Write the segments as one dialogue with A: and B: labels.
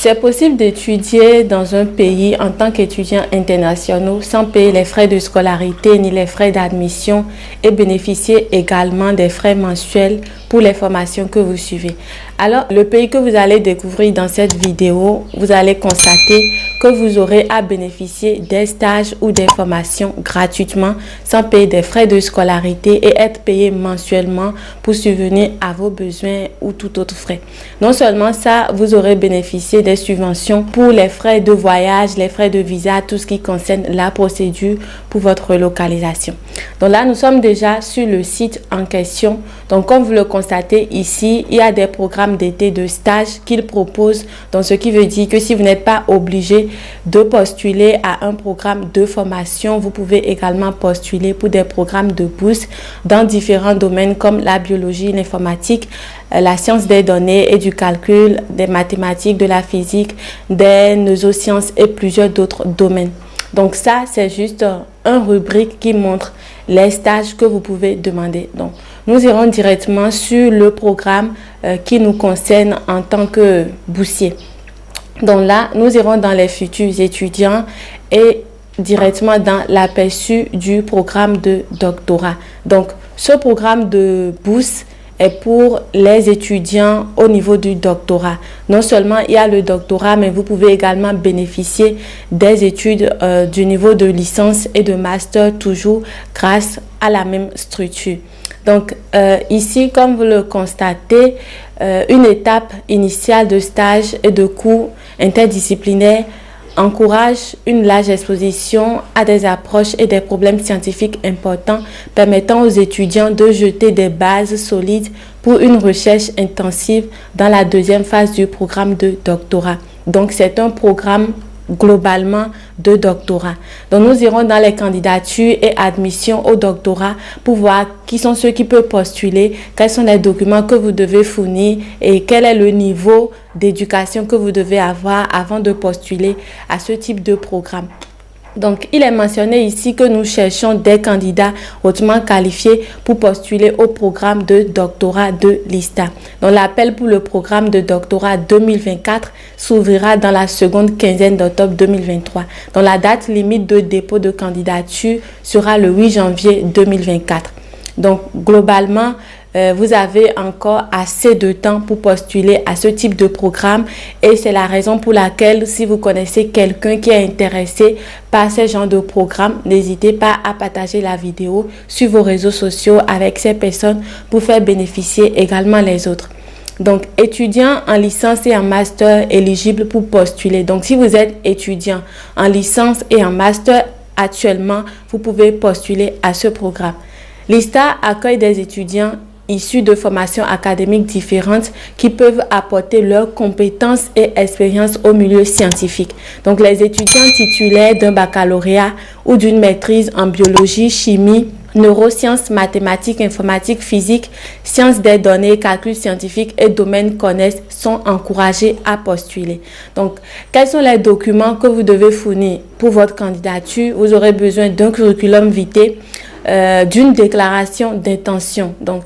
A: C'est possible d'étudier dans un pays en tant qu'étudiant international sans payer les frais de scolarité ni les frais d'admission et bénéficier également des frais mensuels pour les formations que vous suivez. Alors, le pays que vous allez découvrir dans cette vidéo, vous allez constater que vous aurez à bénéficier des stages ou des formations gratuitement sans payer des frais de scolarité et être payé mensuellement pour subvenir à vos besoins ou tout autre frais. Non seulement ça, vous aurez bénéficié des subventions pour les frais de voyage, les frais de visa, tout ce qui concerne la procédure pour votre relocalisation. Donc là, nous sommes déjà sur le site en question. Donc comme vous le constatez ici, il y a des programmes d'été de stage qu'ils proposent. Donc ce qui veut dire que si vous n'êtes pas obligé de postuler à un programme de formation, vous pouvez également postuler pour des programmes de bourse dans différents domaines comme la biologie, l'informatique, la science des données et du calcul, des mathématiques, de la physique, des neurosciences et plusieurs d'autres domaines. Donc ça, c'est juste un rubrique qui montre les stages que vous pouvez demander. Donc, nous irons directement sur le programme qui nous concerne en tant que boursier. Donc là, nous irons dans les futurs étudiants et directement dans l'aperçu du programme de doctorat. Donc, ce programme de bourse est pour les étudiants au niveau du doctorat. Non seulement il y a le doctorat, mais vous pouvez également bénéficier des études du niveau de licence et de master, toujours grâce à la même structure. Donc ici, comme vous le constatez, une étape initiale de stage et de cours interdisciplinaires encourage une large exposition à des approches et des problèmes scientifiques importants permettant aux étudiants de jeter des bases solides pour une recherche intensive dans la deuxième phase du programme de doctorat. Donc, c'est un programme globalement de doctorat. Donc, nous irons dans les candidatures et admissions au doctorat pour voir qui sont ceux qui peuvent postuler, quels sont les documents que vous devez fournir et quel est le niveau d'éducation que vous devez avoir avant de postuler à ce type de programme. Donc, il est mentionné ici que nous cherchons des candidats hautement qualifiés pour postuler au programme de doctorat de l'ISTA. Donc, l'appel pour le programme de doctorat 2024 s'ouvrira dans la seconde quinzaine d'octobre 2023. Donc, la date limite de dépôt de candidature sera le 8 janvier 2024. Donc, globalement, vous avez encore assez de temps pour postuler à ce type de programme et c'est la raison pour laquelle si vous connaissez quelqu'un qui est intéressé par ce genre de programme, n'hésitez pas à partager la vidéo sur vos réseaux sociaux avec ces personnes pour faire bénéficier également les autres. Donc, étudiants en licence et en master éligibles pour postuler. Donc, si vous êtes étudiant en licence et en master actuellement, vous pouvez postuler à ce programme. L'ISTA accueille des étudiants issus de formations académiques différentes qui peuvent apporter leurs compétences et expériences au milieu scientifique. Donc, les étudiants titulaires d'un baccalauréat ou d'une maîtrise en biologie, chimie, neurosciences, mathématiques, informatique, physique, sciences des données, calcul scientifique et domaines connexes sont encouragés à postuler. Donc, quels sont les documents que vous devez fournir pour votre candidature? Vous aurez besoin d'un curriculum vitae, d'une déclaration d'intention. Donc,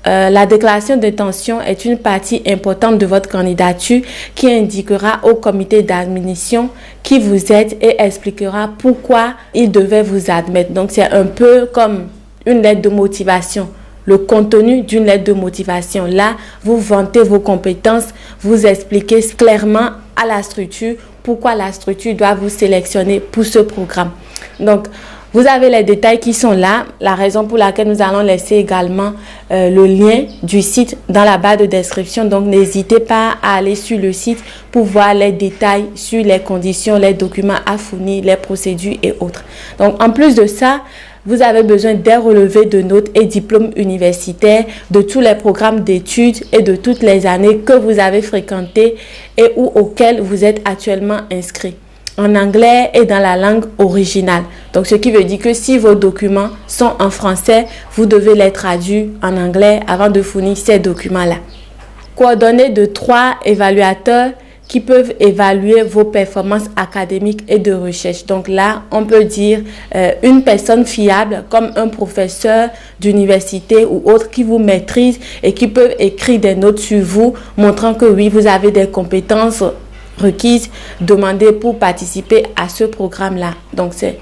A: la déclaration d'intention est une partie importante de votre candidature qui indiquera au comité d'admission qui vous êtes et expliquera pourquoi il devait vous admettre. Donc, c'est un peu comme une lettre de motivation. Le contenu d'une lettre de motivation. Là, vous vantez vos compétences, vous expliquez clairement à la structure pourquoi la structure doit vous sélectionner pour ce programme. Donc, vous avez les détails qui sont là, la raison pour laquelle nous allons laisser également le lien du site dans la barre de description. Donc, n'hésitez pas à aller sur le site pour voir les détails sur les conditions, les documents à fournir, les procédures et autres. Donc, en plus de ça, vous avez besoin des relevés de notes et diplômes universitaires de tous les programmes d'études et de toutes les années que vous avez fréquentés et ou auxquels vous êtes actuellement inscrit, en anglais et dans la langue originale. Donc, ce qui veut dire que si vos documents sont en français, vous devez les traduire en anglais avant de fournir ces documents-là. Coordonnées de 3 évaluateurs qui peuvent évaluer vos performances académiques et de recherche. Donc là, on peut dire une personne fiable comme un professeur d'université ou autre qui vous maîtrise et qui peut écrire des notes sur vous, montrant que oui, vous avez des compétences requises demandées pour participer à ce programme-là. Donc, c'est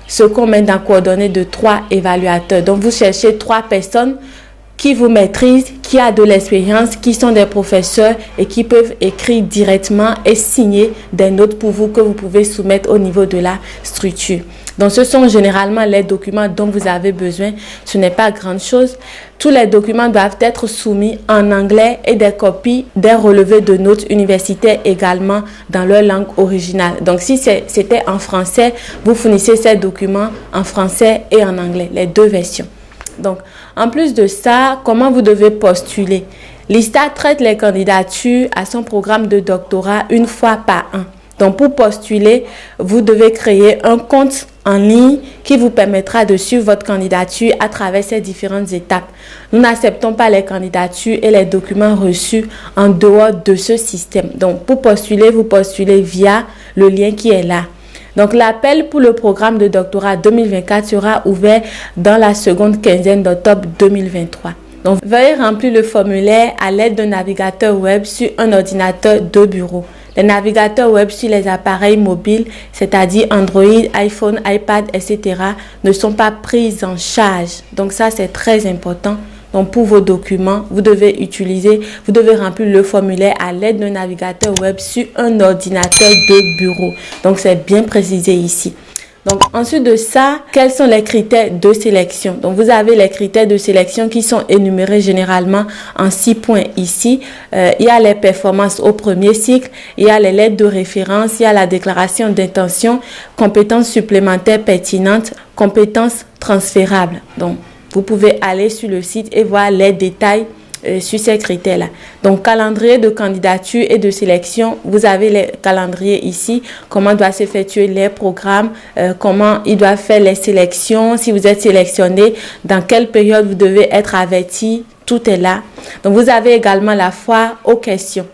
A: ce qu'on met dans coordonnées de 3 évaluateurs. Donc, vous cherchez 3 personnes qui vous maîtrisent, qui a de l'expérience, qui sont des professeurs et qui peuvent écrire directement et signer des notes pour vous que vous pouvez soumettre au niveau de la structure. Donc, ce sont généralement les documents dont vous avez besoin. Ce n'est pas grande chose. Tous les documents doivent être soumis en anglais et des copies des relevés de notes universitaires également dans leur langue originale. Donc, si c'était en français, vous fournissez ces documents en français et en anglais, les 2 versions. Donc, en plus de ça, comment vous devez postuler? L'ISTA traite les candidatures à son programme de doctorat 1 fois par an. Donc, pour postuler, vous devez créer un compte en ligne qui vous permettra de suivre votre candidature à travers ces différentes étapes. Nous n'acceptons pas les candidatures et les documents reçus en dehors de ce système. Donc, pour postuler, vous postulez via le lien qui est là. Donc, l'appel pour le programme de doctorat 2024 sera ouvert dans la seconde quinzaine d'octobre 2023. Donc, veuillez remplir le formulaire à l'aide d'un navigateur web sur un ordinateur de bureau. Les navigateurs web sur les appareils mobiles, c'est-à-dire Android, iPhone, iPad, etc., ne sont pas pris en charge. Donc, ça, c'est très important. Donc, pour vos documents, vous devez remplir le formulaire à l'aide d'un navigateur web sur un ordinateur de bureau. Donc, c'est bien précisé ici. Donc, ensuite de ça, quels sont les critères de sélection? Donc, vous avez les critères de sélection qui sont énumérés généralement en 6 points ici. Il y a les performances au premier cycle, il y a les lettres de référence, il y a la déclaration d'intention, compétences supplémentaires pertinentes, compétences transférables. Donc, vous pouvez aller sur le site et voir les détails sur ces critères-là. Donc, calendrier de candidature et de sélection, vous avez les calendriers ici, comment doivent s'effectuer les programmes, comment ils doivent faire les sélections, si vous êtes sélectionné, dans quelle période vous devez être averti, tout est là. Donc, vous avez également la foire aux questions.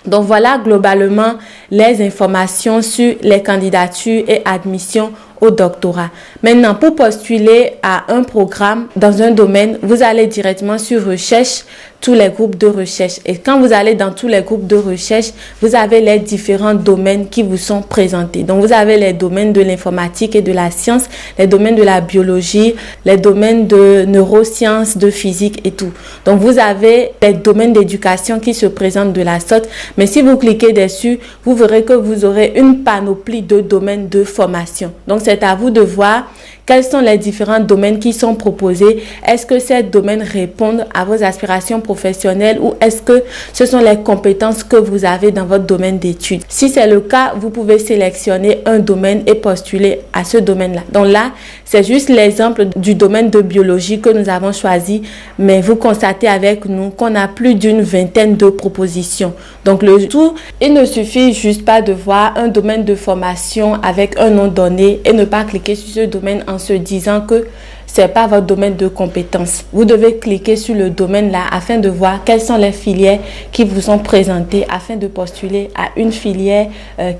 A: Donc, voilà globalement les informations sur les candidatures et admissions au doctorat. Maintenant, pour postuler à un programme dans un domaine, vous allez directement sur recherche, tous les groupes de recherche. Et quand vous allez dans tous les groupes de recherche, vous avez les différents domaines qui vous sont présentés. Donc, vous avez les domaines de l'informatique et de la science, les domaines de la biologie, les domaines de neurosciences, de physique et tout. Donc, vous avez les domaines d'éducation qui se présentent de la sorte. Mais si vous cliquez dessus, vous verrez que vous aurez une panoplie de domaines de formation. Donc, c'est à vous de voir quels sont les différents domaines qui sont proposés. Est-ce que ces domaines répondent à vos aspirations professionnelles ou est-ce que ce sont les compétences que vous avez dans votre domaine d'études? Si c'est le cas, vous pouvez sélectionner un domaine et postuler à ce domaine-là. Donc là, c'est juste l'exemple du domaine de biologie que nous avons choisi, mais vous constatez avec nous qu'on a plus d'une vingtaine de propositions. Donc le tout, il ne suffit juste pas de voir un domaine de formation avec un nom donné et ne pas cliquer sur ce domaine en se disant que c'est pas votre domaine de compétence. Vous devez cliquer sur le domaine là afin de voir quelles sont les filières qui vous sont présentées afin de postuler à une filière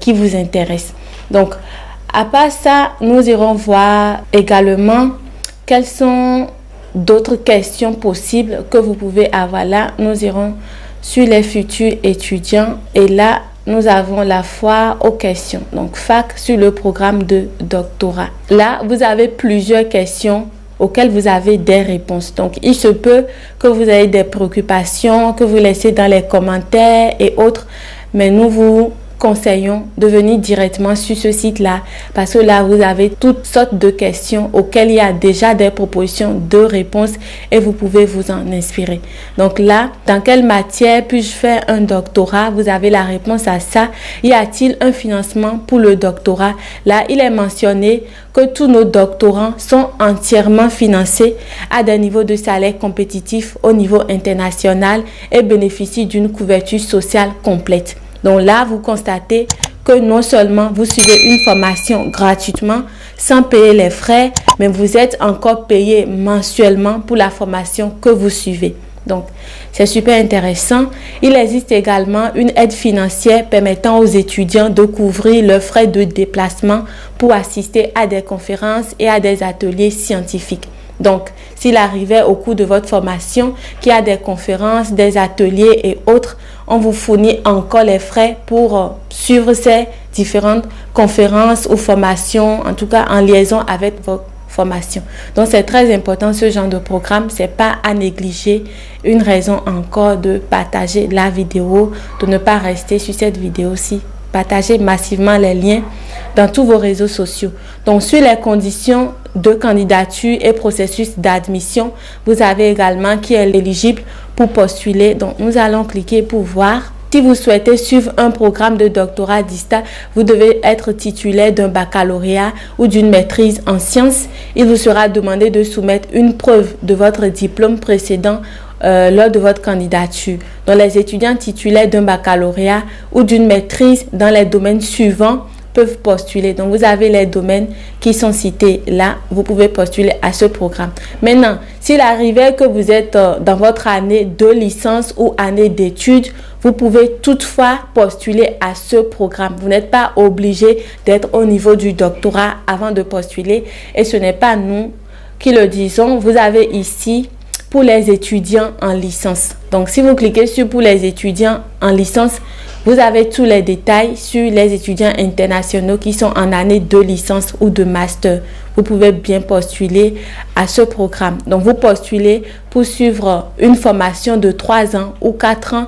A: qui vous intéresse. Donc, à part ça, nous irons voir également quelles sont d'autres questions possibles que vous pouvez avoir. Là, nous irons sur les futurs étudiants et là, nous avons la foire aux questions. Donc, fac sur le programme de doctorat. Là, vous avez plusieurs questions auxquelles vous avez des réponses. Donc, il se peut que vous ayez des préoccupations, que vous laissez dans les commentaires et autres. Mais nous vous conseillons de venir directement sur ce site-là parce que là, vous avez toutes sortes de questions auxquelles il y a déjà des propositions de réponses et vous pouvez vous en inspirer. Donc là, dans quelle matière puis-je faire un doctorat? Vous avez la réponse à ça. Y a-t-il un financement pour le doctorat? Là, il est mentionné que tous nos doctorants sont entièrement financés à des niveaux de salaire compétitifs au niveau international et bénéficient d'une couverture sociale complète. Donc là, vous constatez que non seulement vous suivez une formation gratuitement, sans payer les frais, mais vous êtes encore payé mensuellement pour la formation que vous suivez. Donc, c'est super intéressant. Il existe également une aide financière permettant aux étudiants de couvrir leurs frais de déplacement pour assister à des conférences et à des ateliers scientifiques. Donc, s'il arrivait au cours de votre formation qu'il y a des conférences, des ateliers et autres, on vous fournit encore les frais pour suivre ces différentes conférences ou formations, en tout cas en liaison avec vos formations. Donc c'est très important ce genre de programme, c'est pas à négliger. Une raison encore de partager la vidéo, de ne pas rester sur cette vidéo-ci. Partagez massivement les liens dans tous vos réseaux sociaux. Donc sur les conditions de candidature et processus d'admission, vous avez également qui est éligible pour postuler. Donc nous allons cliquer pour voir. Si vous souhaitez suivre un programme de doctorat DISTA, vous devez être titulaire d'un baccalauréat ou d'une maîtrise en sciences. Il vous sera demandé de soumettre une preuve de votre diplôme précédent lors de votre candidature. Donc les étudiants titulaires d'un baccalauréat ou d'une maîtrise dans les domaines suivants peuvent postuler. Donc vous avez les domaines qui sont cités là, vous pouvez postuler à ce programme. Maintenant, s'il arrivait que vous êtes dans votre année de licence ou année d'études, vous pouvez toutefois postuler à ce programme. Vous n'êtes pas obligé d'être au niveau du doctorat avant de postuler, et ce n'est pas nous qui le disons. Vous avez ici pour les étudiants en licence. Donc si vous cliquez sur pour les étudiants en licence, vous avez tous les détails sur les étudiants internationaux qui sont en année de licence ou de master. Vous pouvez bien postuler à ce programme. Donc vous postulez pour suivre une formation de 3 ans ou 4 ans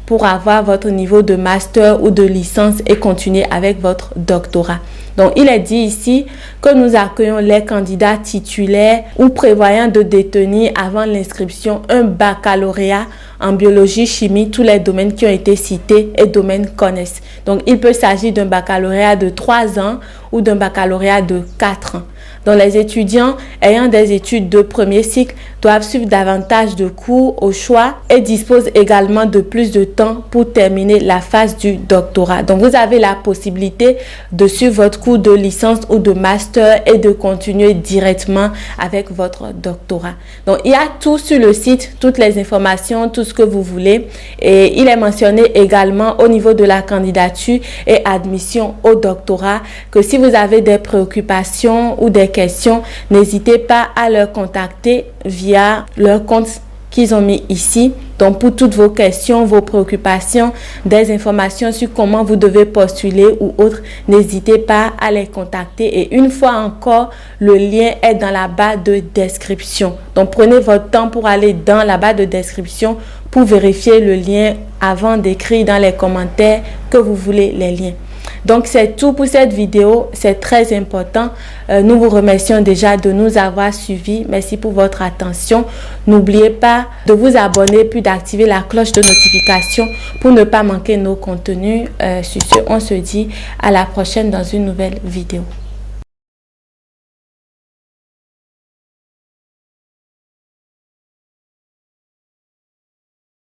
A: pour avoir votre niveau de master ou de licence et continuer avec votre doctorat. Donc, il est dit ici que nous accueillons les candidats titulaires ou prévoyant de détenir avant l'inscription un baccalauréat en biologie, chimie, tous les domaines qui ont été cités et domaines connaissent. Donc, il peut s'agir d'un baccalauréat de 3 ans ou d'un baccalauréat de 4 ans. Donc, les étudiants ayant des études de premier cycle doivent suivre davantage de cours au choix et disposent également de plus de temps pour terminer la phase du doctorat. Donc, vous avez la possibilité de suivre votre cours de licence ou de master et de continuer directement avec votre doctorat. Donc, il y a tout sur le site, toutes les informations, tout ce que vous voulez. Et il est mentionné également au niveau de la candidature et admission au doctorat que si vous avez des préoccupations ou des questions, n'hésitez pas à leur contacter via leur compte qu'ils ont mis ici. Donc pour toutes vos questions, vos préoccupations, des informations sur comment vous devez postuler ou autre, n'hésitez pas à les contacter. Et une fois encore, le lien est dans la barre de description. Donc prenez votre temps pour aller dans la barre de description pour vérifier le lien avant d'écrire dans les commentaires que vous voulez les liens. Donc c'est tout pour cette vidéo, c'est très important. Nous vous remercions déjà de nous avoir suivis. Merci pour votre attention. N'oubliez pas de vous abonner puis d'activer la cloche de notification pour ne pas manquer nos contenus. Sur ce, on se dit à la prochaine dans une nouvelle vidéo.